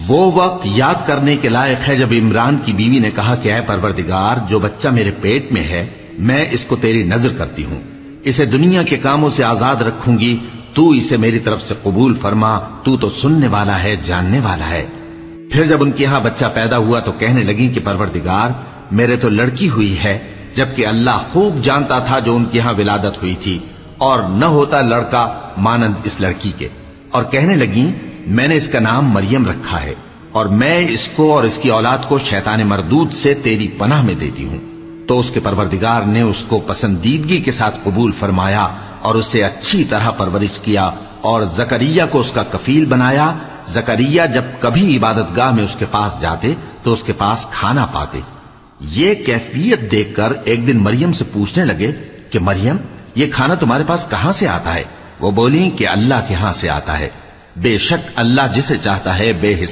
وہ وقت یاد کرنے کے لائق ہے جب عمران کی بیوی نے کہا کہ اے پروردگار، جو بچہ میرے پیٹ میں ہے میں اس کو تیری نظر کرتی ہوں، اسے دنیا کے کاموں سے آزاد رکھوں گی، تو اسے میری طرف سے قبول فرما، تو تو سننے والا ہے، جاننے والا ہے۔ پھر جب ان کے ہاں بچہ پیدا ہوا تو کہنے لگی کہ پروردگار، میرے تو لڑکی ہوئی ہے، جبکہ اللہ خوب جانتا تھا جو ان کے ہاں ولادت ہوئی تھی، اور نہ ہوتا لڑکا مانند اس لڑکی کے۔ اور کہنے لگی میں نے اس کا نام مریم رکھا ہے، اور میں اس کو اور اس کی اولاد کو شیطان مردود سے تیری پناہ میں دیتی ہوں۔ تو اس کے پروردگار نے اس کو پسندیدگی کے ساتھ قبول فرمایا اور اسے اچھی طرح پرورش کیا، اور زکریہ کو اس کا کفیل بنایا۔ زکریہ جب کبھی عبادت گاہ میں اس کے پاس جاتے تو اس کے پاس کھانا پاتے۔ یہ کیفیت دیکھ کر ایک دن مریم سے پوچھنے لگے کہ مریم، یہ کھانا تمہارے پاس کہاں سے آتا ہے؟ وہ بولی کہ اللہ کے ہاں سے آتا ہے، بے شک اللہ جسے چاہتا ہے بے حساب